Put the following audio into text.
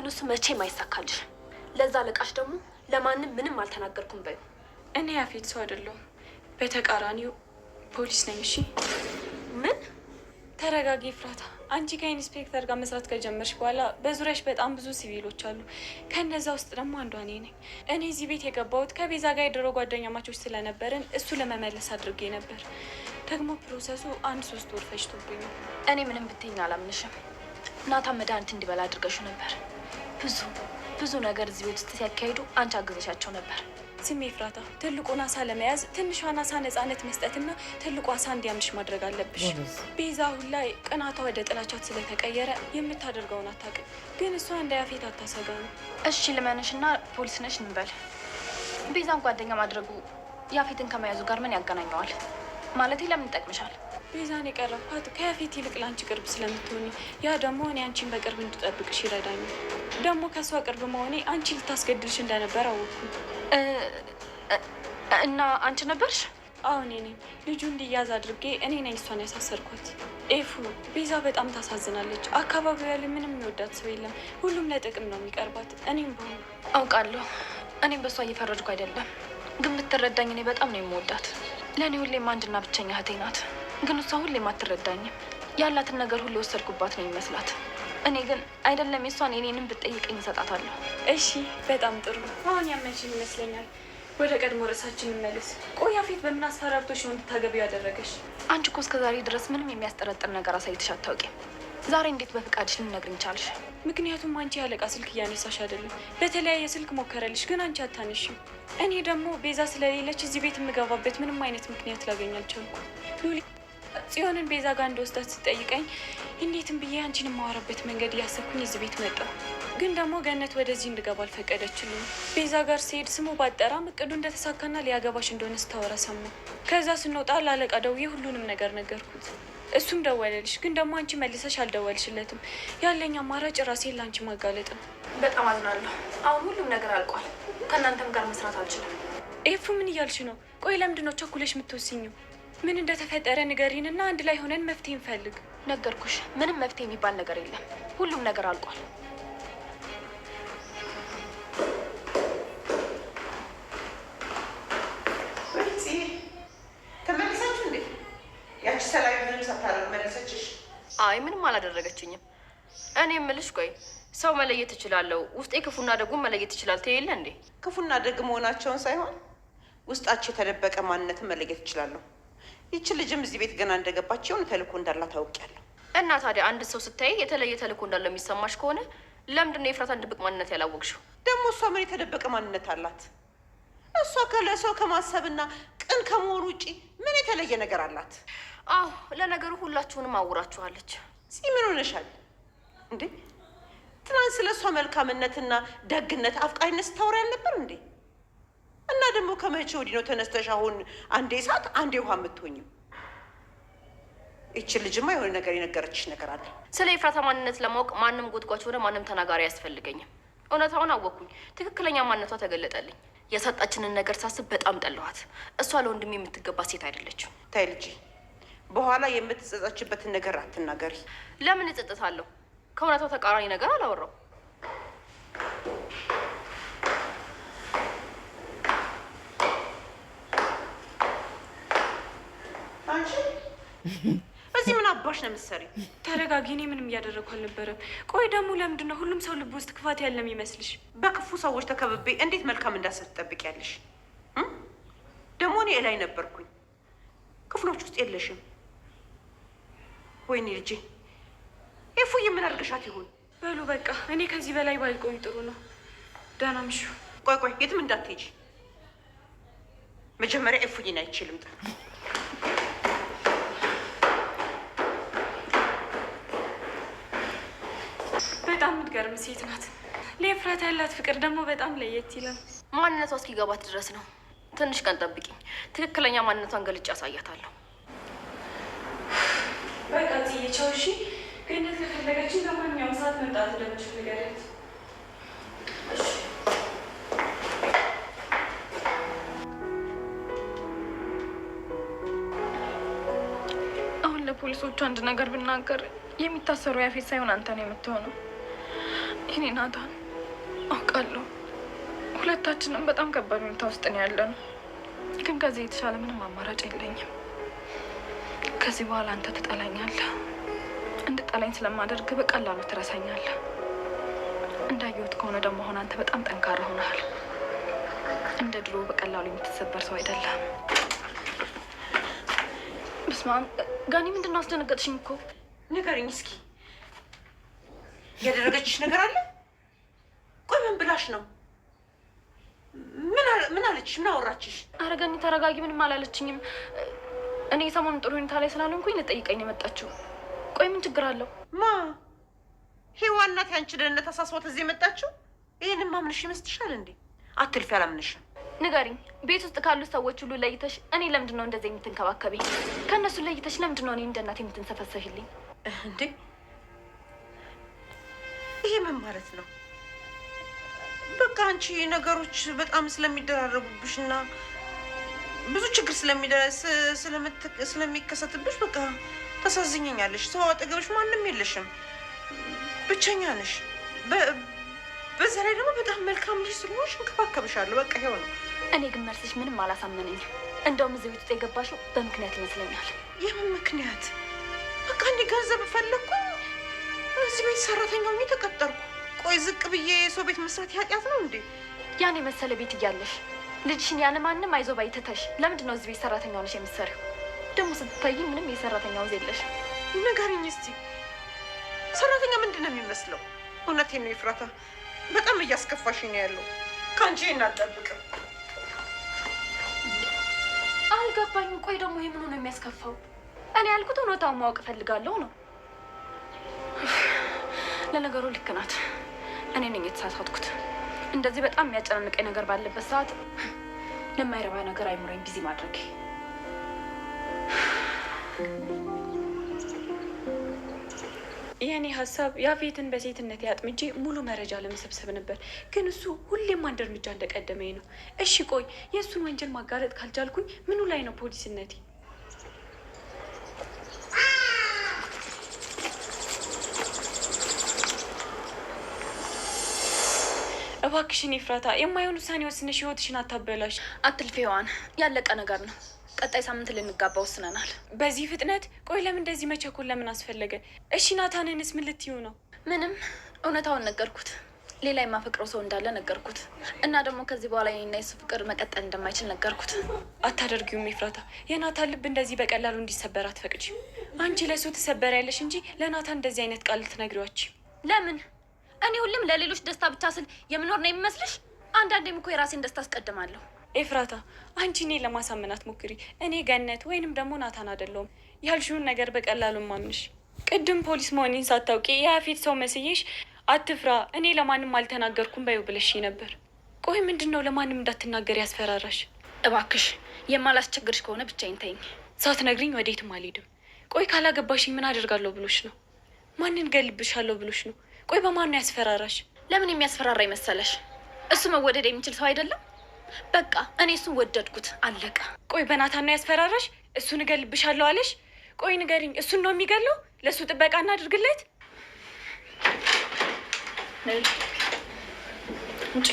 ብታምኚው እሱ መቼም አይሳካልሽም። ለዛ አለቃሽ ደግሞ ለማንም ምንም አልተናገርኩም በይው። እኔ ያፌት ሰው አይደለሁም፣ በተቃራኒው ፖሊስ ነኝ። እሺ ምን? ተረጋጊ ፍራታ። አንቺ ከኢንስፔክተር ጋር መስራት ከጀመርሽ በኋላ በዙሪያሽ በጣም ብዙ ሲቪሎች አሉ። ከነዛ ውስጥ ደግሞ አንዷ እኔ ነኝ። እኔ እዚህ ቤት የገባሁት ከቤዛ ጋር የድሮ ጓደኛ ማቾች ስለነበርን እሱ ለመመለስ አድርጌ ነበር። ደግሞ ፕሮሰሱ 1-3 ወር ፈጅቶብኝ ነው። እኔ ምንም ብትይኝ አላምንሽም። ናታ መድኃኒት እንዲበላ አድርገሽው ነበር። ብዙ ነገር እዚህ ቤት ውስጥ ሲያካሂዱ አንቺ አግዘሻቸው ነበር። ስሜ ፍራታ፣ ትልቁን አሳ ለመያዝ ትንሿን አሳ ነፃነት መስጠትና ትልቁ አሳ እንዲያምንሽ ማድረግ አለብሽ። ቤዛ አሁን ላይ ቅናቷ ወደ ጥላቻት ስለተቀየረ የምታደርገውን አታውቅም፣ ግን እሷ እንደ ያፌት አታሰጋ ነው። እሺ ልመንሽና ፖሊስ ነሽ እንበል። ቤዛን ጓደኛ ማድረጉ ያፌትን ከመያዙ ጋር ምን ያገናኘዋል? ማለቴ ለምን ይጠቅምሻል? ቤዛን የቀረብኳት ከያፌት ይልቅ ለአንቺ ቅርብ ስለምትሆኒ፣ ያ ደግሞ እኔ አንቺን በቅርብ እንድጠብቅሽ ይረዳኛል። ደግሞ ከእሷ ቅርብ መሆኔ አንቺ ልታስገድልሽ እንደነበር አወቅኩ። እና አንቺ ነበርሽ? አዎ እኔ ነኝ። ልጁ እንዲያዝ አድርጌ እኔ ነኝ እሷን ያሳሰርኳት። ኤፉ፣ ቤዛ በጣም ታሳዝናለች። አካባቢው ያለ ምንም የሚወዳት ሰው የለም። ሁሉም ለጥቅም ነው የሚቀርባት። እኔም በሆኑ አውቃለሁ። እኔም በእሷ እየፈረድኩ አይደለም፣ ግን ብትረዳኝ እኔ በጣም ነው የምወዳት። ለእኔ ሁሌም አንድና ብቸኛ እህቴ ናት። ግን እሷ ሁሌም አትረዳኝም። ያላትን ነገር ሁሉ የወሰድኩባት ነው የሚመስላት። እኔ ግን አይደለም የሷን የኔንም ብትጠይቀኝ እሰጣታለሁ። እሺ በጣም ጥሩ። አሁን ያመንሽን ይመስለኛል። ወደ ቀድሞ ርዕሳችን እንመለስ። ቆይ ያፌት በምን አስፈራርቶሽ ነው እንድታገቢው ያደረገሽ? አንቺ እኮ እስከዛሬ ድረስ ምንም የሚያስጠረጥር ነገር አሳይተሽ አታውቂም። ዛሬ እንዴት በፍቃድሽ ልነግሪኝ ቻልሽ? ምክንያቱም አንቺ ያለቃ ስልክ እያነሳሽ አይደለም። በተለያየ ስልክ ሞከረልሽ፣ ግን አንቺ አታነሽም። እኔ ደግሞ ቤዛ ስለሌለች እዚህ ቤት የምገባበት ምንም አይነት ምክንያት ላገኝ አልቻልኩም። ሉሊ ጽዮንን ቤዛ ጋር እንደወስዳት ስጠይቀኝ እንዴትም ብዬ አንቺን የማወራበት መንገድ እያሰብኩኝ እዚህ ቤት መጣሁ። ግን ደግሞ ገነት ወደዚህ እንድገባ አልፈቀደችልኝ። ቤዛ ጋር ስሄድ ስሙ ባጠራም እቅዱ እንደተሳካና ሊያገባሽ እንደሆነ ስታወራ ሰማሁ። ከዛ ስንወጣ ለአለቃ ደውዬ ሁሉንም ነገር ነገርኩት። እሱም ደወለልሽ፣ ግን ደግሞ አንቺ መልሰሽ አልደወልሽለትም። ያለኝ አማራጭ ራሴን ለአንቺ ማጋለጥ ነው። በጣም አዝናለሁ። አሁን ሁሉም ነገር አልቋል። ከእናንተም ጋር መስራት አልችልም። ኤፉ ምን እያልሽ ነው? ቆይ ለምንድን ነው ቸኩለሽ የምትወስኝው? ምን እንደተፈጠረ ንገሪንና አንድ ላይ ሆነን መፍትሄ እንፈልግ። ነገርኩሽ፣ ምንም መፍትሄ የሚባል ነገር የለም። ሁሉም ነገር አልቋል። ተመልሳችሁ እንዴ? ያቺ ሰላቢ ምንም ሳታደርግ መለሰችሽ? አይ ምንም አላደረገችኝም። እኔ የምልሽ ቆይ ሰው መለየት እችላለሁ፣ ውስጤ ክፉና ደጉን መለየት ይችላል ትይለ እንዴ? ክፉና ደግ መሆናቸውን ሳይሆን ውስጣቸው የተደበቀ ማንነትን መለየት እችላለሁ። ይቺ ልጅም እዚህ ቤት ገና እንደገባች የሆነ ተልእኮ እንዳላት ታውቂያለሁ። እና ታዲያ አንድ ሰው ስታይ የተለየ ተልእኮ እንዳለው የሚሰማሽ ከሆነ ለምንድን ነው የፍራታን ድብቅ ማንነት ያላወቅሽው? ደግሞ እሷ ምን የተደበቀ ማንነት አላት? እሷ ለሰው ከማሰብና ቅን ከመሆኑ ውጪ ምን የተለየ ነገር አላት? አዎ ለነገሩ ሁላችሁንም አውራችኋለች። ምን ሆነሻል እንዴ? ትናንት ስለ እሷ መልካምነትና ደግነት አፍቃሪነት ስታወሪ ያልነበር እንዴ? እና ደግሞ ከመቼ ወዲህ ነው ተነስተሽ አሁን አንዴ እሳት አንዴ ውሃ የምትሆኝው? ይቺ ልጅማ የሆነ ነገር የነገረችሽ ነገር አለ። ስለ ኤፍራታ ማንነት ለማወቅ ማንም ጎትጓች ሆነ ማንም ተናጋሪ አያስፈልገኝም። እውነታውን አወቅኩኝ። ትክክለኛ ማንነቷ ተገለጠልኝ። የሰጣችንን ነገር ሳስብ በጣም ጠለኋት። እሷ ለወንድሜ የምትገባ ሴት አይደለችም። ታይ ልጅ፣ በኋላ የምትጸጸችበትን ነገር አትናገሪ። ለምን እጸጸታለሁ? ከእውነታው ተቃራኒ ነገር አላወራው። አንቺ እዚህ ምን አባሽ ነው የምትሰሪው? ተረጋጊ። እኔ ምንም እያደረግኩ አልነበረም። ቆይ ደግሞ ለምንድን ነው ሁሉም ሰው ልብ ውስጥ ክፋት ያለ የሚመስልሽ? በክፉ ሰዎች ተከብቤ እንዴት መልካም እንዳሰብ ትጠብቂያለሽ? ደግሞ እኔ ላይ ነበርኩኝ፣ ክፍሎች ውስጥ የለሽም። ወይኔ ልጄ፣ ኤፉዬ ምን አድርገሻት ይሆን? በሉ በቃ እኔ ከዚህ በላይ ባልቆይ ጥሩ ነው። ደህና ምሹ። ቆይ የትም እንዳትሄጂ። መጀመሪያ ኤፉዬን አይችልም። በጣም የምትገርም ሴት ናት። ለኤፍራታ ያላት ፍቅር ደግሞ በጣም ለየት ይላል። ማንነቷ እስኪገባት ድረስ ነው። ትንሽ ቀን ጠብቂኝ። ትክክለኛ ማንነቷን ገልጬ አሳያታለሁ። በቃ ትይቻው። እሺ ገነት ከፈለገችን በማንኛውም ሰዓት መምጣት እንደምችል ንገሪያት። አሁን ለፖሊሶቹ አንድ ነገር ብናገር የሚታሰሩ ያፌት ሳይሆን አንተ ነው የምትሆነው። እኔ ናታን አውቃለሁ ሁለታችንም በጣም ከባድ ሁኔታ ውስጥ ነው ያለነው፣ ግን ከዚህ የተሻለ ምንም አማራጭ የለኝም። ከዚህ በኋላ አንተ ትጠላኛለህ። እንድጠላኝ ስለማደርግ በቀላሉ ትረሳኛለህ። እንዳየሁት ከሆነ ደግሞ አሁን አንተ በጣም ጠንካራ ሆነሃል። እንደ ድሮ በቀላሉ የምትሰበር ሰው አይደለም። በስመ አብ ጋኒ፣ ምንድን ነው አስደነገጥሽኝ እኮ። ንገሪኝ እስኪ፣ ያደረገችሽ ነገር አለ? ቆይ ምን ብላሽ ነው? ምን አለችሽ? ምን አወራችሽ? ኧረ ገኒ ተረጋጊ። ምንም አላለችኝም። እኔ ሰሞኑን ጥሩ ሁኔታ ላይ ስላልሆንኩኝ ልጠይቀኝ ነው የመጣችው። ቆይ ምን ችግር አለው? ማ ሔዋን ናት ያንቺ ደህንነት አሳስቧት እዚህ የመጣችው? ይህንን ማምንሽ ይመስልሻል እንዴ? አትልፊ፣ አላምንሽም። ንገሪኝ፣ ቤት ውስጥ ካሉት ሰዎች ሁሉ ለይተሽ እኔ ለምንድን ነው እንደዚህ የምትንከባከቢኝ? ከእነሱ ለይተሽ ለምንድን ነው እኔ እንደ እናቴ የምትንሰፈሰፊልኝ? እንዴ ይሄ ምን ማለት ነው? በቃ አንቺ ነገሮች በጣም ስለሚደራረቡብሽ እና ብዙ ችግር ስለሚከሰትብሽ በቃ ታሳዝኘኛለሽ። ሰው አጠገብሽ ማንም የለሽም፣ ብቸኛ ነሽ። በዛ ላይ ደግሞ በጣም መልካም ልጅ ስለሆንሽ እንከባከብሻለሁ። በቃ ይኸው ነው። እኔ ግን መልስሽ ምንም አላሳመነኝም። እንደውም እዚህ ቤት ውስጥ የገባሽው በምክንያት ይመስለኛል። የምን ምክንያት? በቃ እኔ ገንዘብ ፈለግኩኝ፣ እዚህ ቤት ሰራተኛ ሆኜ ተቀጠርኩ። ቆይ ዝቅ ብዬ የሰው ቤት መስራት ኃጢአት ነው እንዴ? ያን የመሰለ ቤት እያለሽ ልጅሽን ያለ ማንም አይዞ ባይ ትተሽ ለምንድን ነው እዚህ ቤት ሰራተኛ ሆነሽ የምትሰሪው? ደግሞ ስትታይ ምንም የሰራተኛ ወዝ የለሽ። ንገሪኝ እስቲ፣ ሰራተኛ ምንድን ነው የሚመስለው? እውነቴን ነው ኤፍራታ፣ በጣም እያስከፋሽኝ ነው ያለው። ከአንቺ እናጠብቅም። አልገባኝም። ቆይ ደግሞ ይህ ምኑ ነው የሚያስከፋው? እኔ ያልኩት እውነታውን ማወቅ እፈልጋለሁ ነው። ለነገሩ ልክ ናት። እኔ ነኝ የተሳሳትኩት። እንደዚህ በጣም የሚያጨናንቀኝ ነገር ባለበት ሰዓት ለማይረባ ነገር አይምሮኝ ቢዚ ማድረግ። የእኔ ሀሳብ ያፌትን በሴትነት ያጥምጄ ሙሉ መረጃ ለመሰብሰብ ነበር፣ ግን እሱ ሁሌም አንድ እርምጃ እንደቀደመኝ ነው። እሺ ቆይ የእሱን ወንጀል ማጋለጥ ካልቻልኩኝ ምኑ ላይ ነው ፖሊስነቴ? እባክሽን ኤፍራታ፣ የማይሆን ውሳኔ ወስነሽ ህይወትሽን አታበላሽ። አትልፊ ሔዋን፣ ያለቀ ነገር ነው። ቀጣይ ሳምንት ልንጋባ ወስነናል። በዚህ ፍጥነት? ቆይ ለምን እንደዚህ መቸኮል ለምን አስፈለገ? እሺ ናታንንስ ምን ልትዩ ነው? ምንም፣ እውነታውን ነገርኩት። ሌላ የማፈቅረው ሰው እንዳለ ነገርኩት። እና ደግሞ ከዚህ በኋላ የኔና የሱ ፍቅር መቀጠል እንደማይችል ነገርኩት። አታደርጊውም ኤፍራታ። የናታን ልብ እንደዚህ በቀላሉ እንዲሰበር አትፈቅጂም። አንቺ ለሱ ትሰበሪያለሽ እንጂ ለናታን እንደዚህ አይነት ቃል ልትነግሪዋችሁ። ለምን? እኔ ሁሌም ለሌሎች ደስታ ብቻ ስል የምኖር ነው የሚመስልሽ? አንዳንዴም እኮ የራሴን ደስታ አስቀድማለሁ። ኤፍራታ፣ አንቺ እኔ ለማሳመናት ሞክሪ። እኔ ገነት ወይንም ደግሞ ናታን አይደለሁም። ያልሽውን ነገር በቀላሉ ማምንሽ። ቅድም ፖሊስ መሆኔን ሳታውቂ የያፌት ሰው መስዬሽ አትፍራ፣ እኔ ለማንም አልተናገርኩም በይው ብለሽ ነበር። ቆይ ምንድን ነው ለማንም እንዳትናገር ያስፈራራሽ? እባክሽ የማላስቸግርሽ ከሆነ ብቻዬን ተይኝ። ሳትነግሪኝ ወዴትም አልሄድም። ቆይ ካላገባሽኝ ምን አደርጋለሁ ብሎሽ ነው? ማንን ገልብሻለሁ ብሎሽ ነው? ቆይ በማን ነው ያስፈራራሽ? ለምን የሚያስፈራራ ይመሰለሽ? እሱ መወደድ የሚችል ሰው አይደለም። በቃ እኔ እሱን ወደድኩት፣ አለቀ። ቆይ በናታን ነው ያስፈራራሽ? እሱን እገልብሻለሁ አለሽ? ቆይ ንገሪኝ፣ እሱን ነው የሚገለው? ለእሱ ጥበቃ እናድርግለት? ውጪ